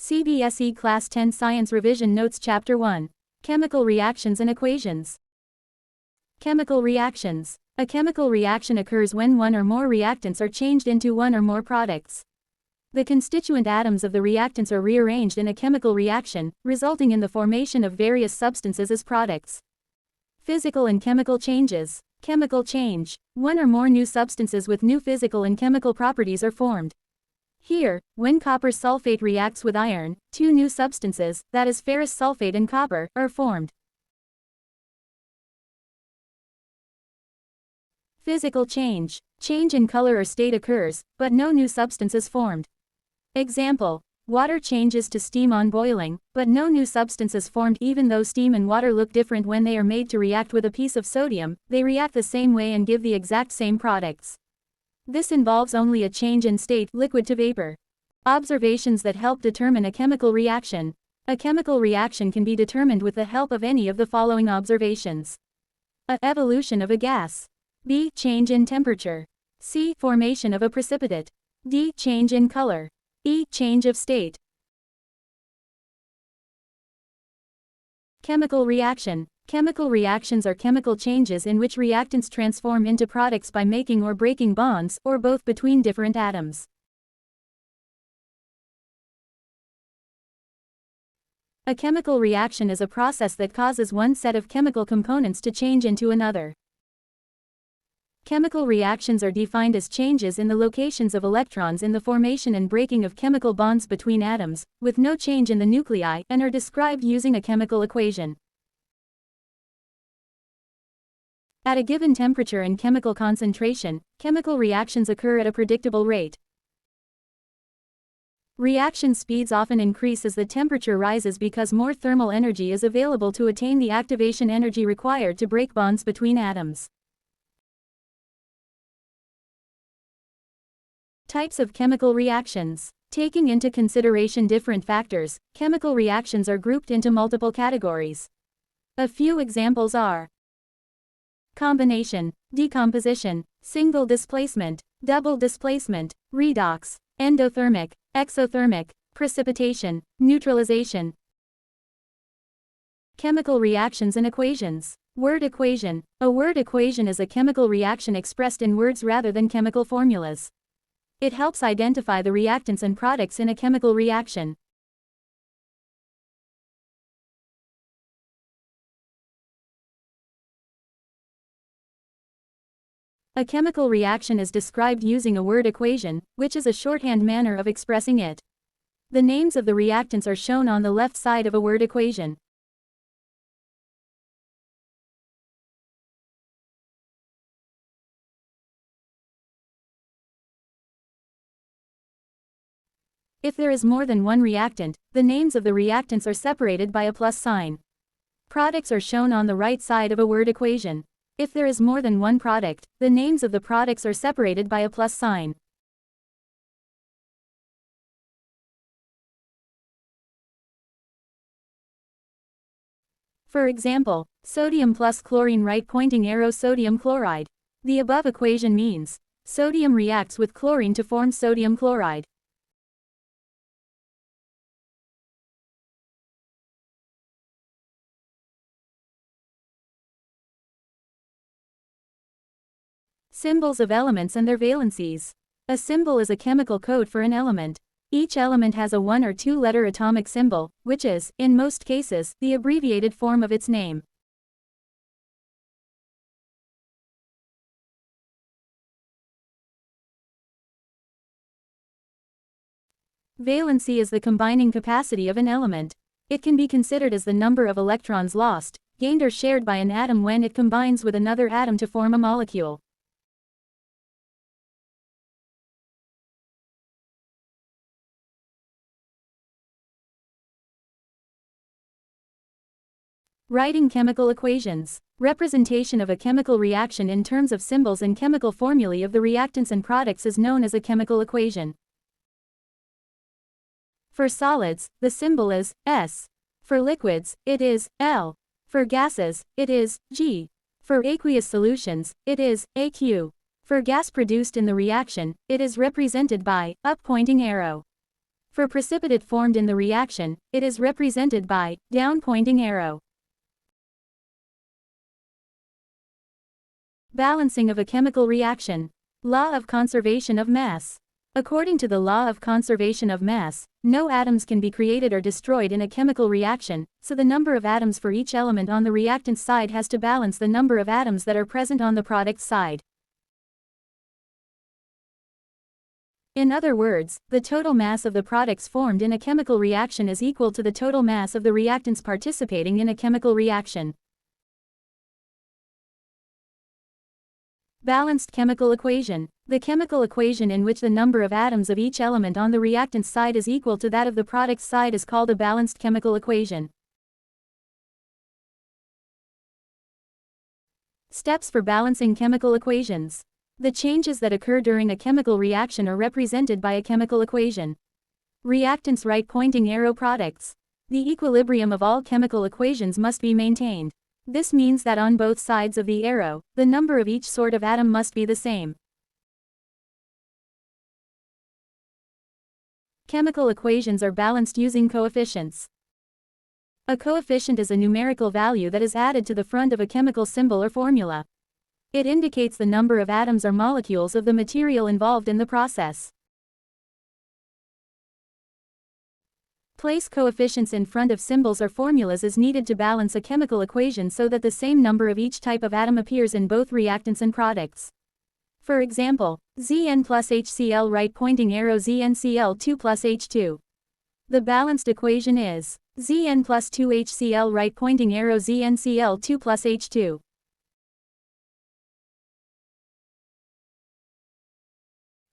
CBSE Class 10 Science Revision Notes Chapter 1. Chemical Reactions and Equations. Chemical reactions. A chemical reaction occurs when one or more reactants are changed into one or more products. The constituent atoms of the reactants are rearranged in a chemical reaction, resulting in the formation of various substances as products. Physical and chemical changes. Chemical change. One or more new substances with new physical and chemical properties are formed. Here, when copper sulfate reacts with iron, two new substances, that is ferrous sulfate and copper, are formed. Physical change. Change in color or state occurs, but no new substance is formed. Example: water changes to steam on boiling, but no new substance is formed. Even though steam and water look different when they are made to react with a piece of sodium, they react the same way and give the exact same products. This involves only a change in state, liquid to vapor. Observations that help determine a chemical reaction. A chemical reaction can be determined with the help of any of the following observations. A. Evolution of a gas. B. Change in temperature. C. Formation of a precipitate. D. Change in color. E. Change of state. Chemical reaction. Chemical reactions are chemical changes in which reactants transform into products by making or breaking bonds, or both, between different atoms. A chemical reaction is a process that causes one set of chemical components to change into another. Chemical reactions are defined as changes in the locations of electrons in the formation and breaking of chemical bonds between atoms, with no change in the nuclei, and are described using a chemical equation. At a given temperature and chemical concentration, chemical reactions occur at a predictable rate. Reaction speeds often increase as the temperature rises because more thermal energy is available to attain the activation energy required to break bonds between atoms. Types of chemical reactions. Taking into consideration different factors, chemical reactions are grouped into multiple categories. A few examples are: combination, decomposition, single displacement, double displacement, redox, endothermic, exothermic, precipitation, neutralization. Chemical reactions and equations. Word equation. A word equation is a chemical reaction expressed in words rather than chemical formulas. It helps identify the reactants and products in a chemical reaction. A chemical reaction is described using a word equation, which is a shorthand manner of expressing it. The names of the reactants are shown on the left side of a word equation. If there is more than one reactant, the names of the reactants are separated by a plus sign. Products are shown on the right side of a word equation. If there is more than one product, the names of the products are separated by a plus sign. For example, sodium plus chlorine, right pointing arrow, sodium chloride. The above equation means sodium reacts with chlorine to form sodium chloride. Symbols of elements and their valencies. A symbol is a chemical code for an element. Each element has a one- or two-letter atomic symbol, which is, in most cases, the abbreviated form of its name. Valency is the combining capacity of an element. It can be considered as the number of electrons lost, gained or shared by an atom when it combines with another atom to form a molecule. Writing chemical equations. Representation of a chemical reaction in terms of symbols and chemical formulae of the reactants and products is known as a chemical equation. For solids, the symbol is S. For liquids, it is L. For gases, it is G. For aqueous solutions, it is AQ. For gas produced in the reaction, it is represented by up pointing arrow. For precipitate formed in the reaction, it is represented by down-pointing arrow. Balancing of a chemical reaction. Law of conservation of mass. According to the law of conservation of mass, no atoms can be created or destroyed in a chemical reaction, so the number of atoms for each element on the reactant side has to balance the number of atoms that are present on the product side. In other words, the total mass of the products formed in a chemical reaction is equal to the total mass of the reactants participating in a chemical reaction. Balanced chemical equation. The chemical equation in which the number of atoms of each element on the reactant side is equal to that of the product side is called a balanced chemical equation. Steps for balancing chemical equations. The changes that occur during a chemical reaction are represented by a chemical equation. Reactants right-pointing arrow products. The equilibrium of all chemical equations must be maintained. This means that on both sides of the arrow, the number of each sort of atom must be the same. Chemical equations are balanced using coefficients. A coefficient is a numerical value that is added to the front of a chemical symbol or formula. It indicates the number of atoms or molecules of the material involved in the process. Place coefficients in front of symbols or formulas is needed to balance a chemical equation so that the same number of each type of atom appears in both reactants and products. For example, Zn plus HCl right-pointing arrow ZnCl2 plus H2. The balanced equation is Zn plus 2HCl right-pointing arrow ZnCl2 plus H2.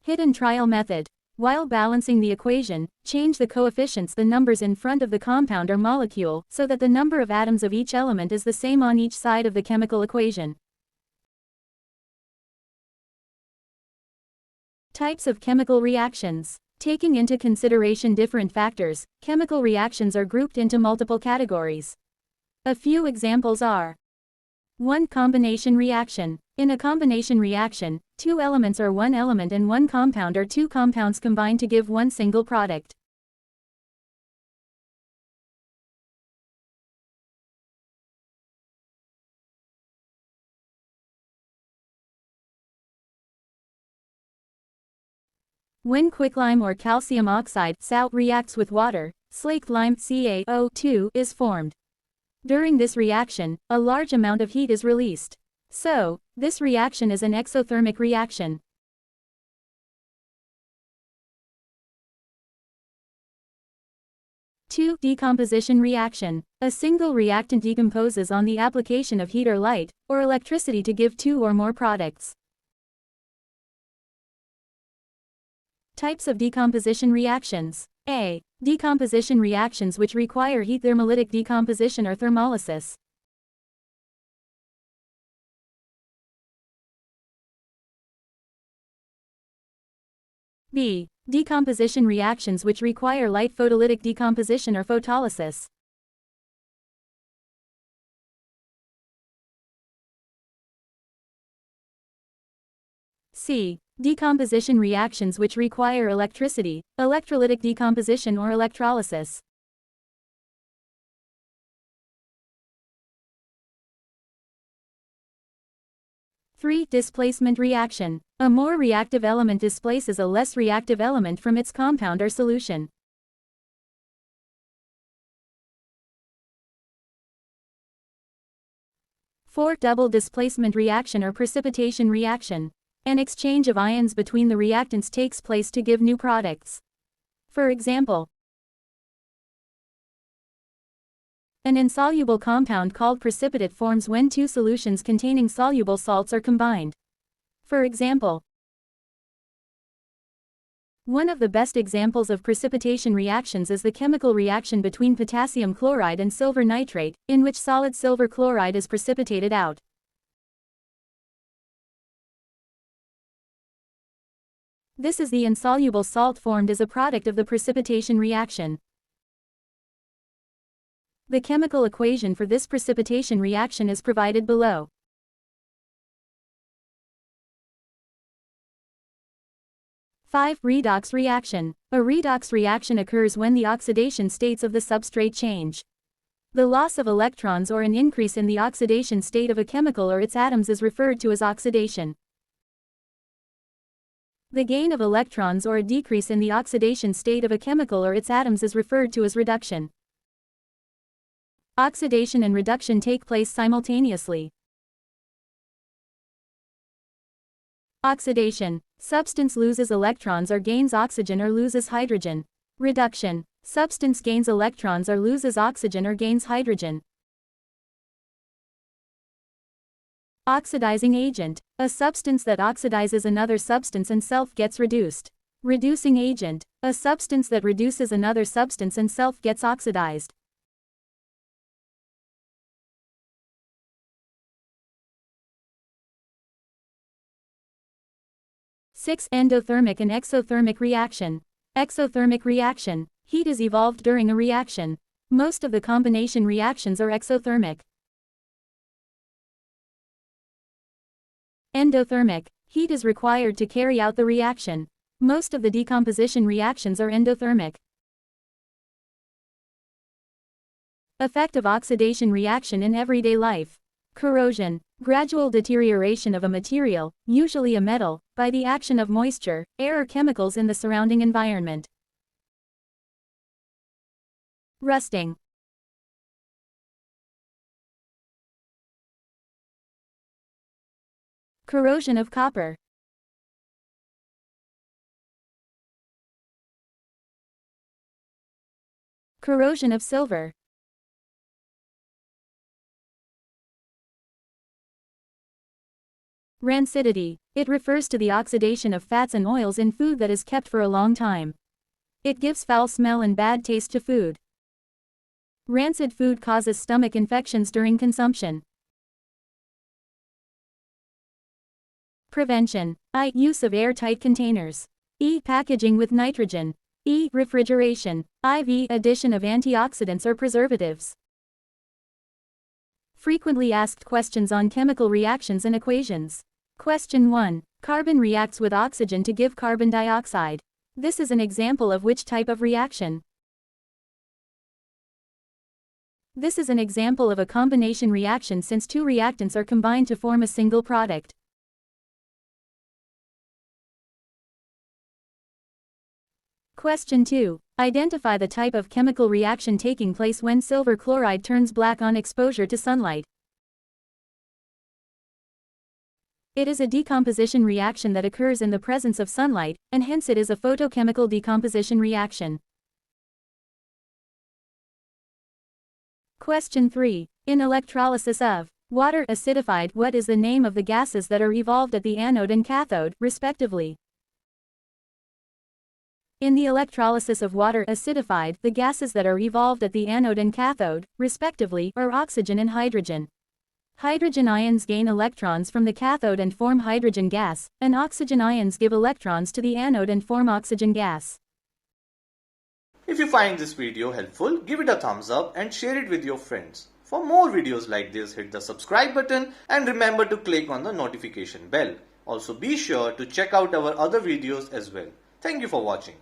Hidden trial method. While balancing the equation, change the coefficients, the numbers in front of the compound or molecule, so that the number of atoms of each element is the same on each side of the chemical equation. Types of chemical reactions. Taking into consideration different factors, chemical reactions are grouped into multiple categories. A few examples are: 1. Combination reaction. In a combination reaction, two elements or one element and one compound or two compounds combine to give one single product. 'When quicklime or calcium oxide (SaO) reacts with water, slaked lime (CaO2) is formed. During this reaction, a large amount of heat is released. So, this reaction is an exothermic reaction. Two. Decomposition reaction. A single reactant decomposes on the application of heat or light, or electricity to give two or more products. Types of decomposition reactions. A. Decomposition reactions which require heat: thermolytic decomposition or thermolysis. B. Decomposition reactions which require light: photolytic decomposition or photolysis. C. Decomposition reactions which require electricity: electrolytic decomposition or electrolysis. Three. Displacement reaction. A more reactive element displaces a less reactive element from its compound or solution. 4. Double displacement reaction or precipitation reaction. An exchange of ions between the reactants takes place to give new products. For example, an insoluble compound called precipitate forms when two solutions containing soluble salts are combined. For example, one of the best examples of precipitation reactions is the chemical reaction between potassium chloride and silver nitrate, in which solid silver chloride is precipitated out. This is the insoluble salt formed as a product of the precipitation reaction. The chemical equation for this precipitation reaction is provided below. 5. Redox reaction. A redox reaction occurs when the oxidation states of the substrate change. The loss of electrons or an increase in the oxidation state of a chemical or its atoms is referred to as oxidation. The gain of electrons or a decrease in the oxidation state of a chemical or its atoms is referred to as reduction. Oxidation and reduction take place simultaneously. Oxidation. Substance loses electrons or gains oxygen or loses hydrogen. Reduction. Substance gains electrons or loses oxygen or gains hydrogen. Oxidizing agent. A substance that oxidizes another substance and self gets reduced. Reducing agent. A substance that reduces another substance and self gets oxidized. Six. Endothermic and exothermic reaction. Exothermic reaction. Heat is evolved during a reaction. Most of the combination reactions are exothermic. Endothermic. Heat is required to carry out the reaction. Most of the decomposition reactions are endothermic. Effect of oxidation reaction in everyday life. Corrosion. Gradual deterioration of a material, usually a metal, by the action of moisture, air or chemicals in the surrounding environment. Rusting. Corrosion of copper. Corrosion of silver. Rancidity. It refers to the oxidation of fats and oils in food that is kept for a long time. It gives foul smell and bad taste to food. Rancid food causes stomach infections during consumption. Prevention. I. Use of airtight containers. E. Packaging with nitrogen. E. Refrigeration. IV. Addition of antioxidants or preservatives. Frequently asked questions on chemical reactions and equations. Question 1. Carbon reacts with oxygen to give carbon dioxide. This is an example of which type of reaction? This is an example of a combination reaction since two reactants are combined to form a single product. Question 2. Identify the type of chemical reaction taking place when silver chloride turns black on exposure to sunlight. It is a decomposition reaction that occurs in the presence of sunlight, and hence it is a photochemical decomposition reaction. Question 3. In electrolysis of water acidified, what is the name of the gases that are evolved at the anode and cathode, respectively? In the electrolysis of water acidified, the gases that are evolved at the anode and cathode, respectively, are oxygen and hydrogen. Hydrogen ions gain electrons from the cathode and form hydrogen gas, and oxygen ions give electrons to the anode and form oxygen gas. If you find this video helpful, give it a thumbs up and share it with your friends. For more videos like this, hit the subscribe button and remember to click on the notification bell. Also be sure to check out our other videos as well. Thank you for watching.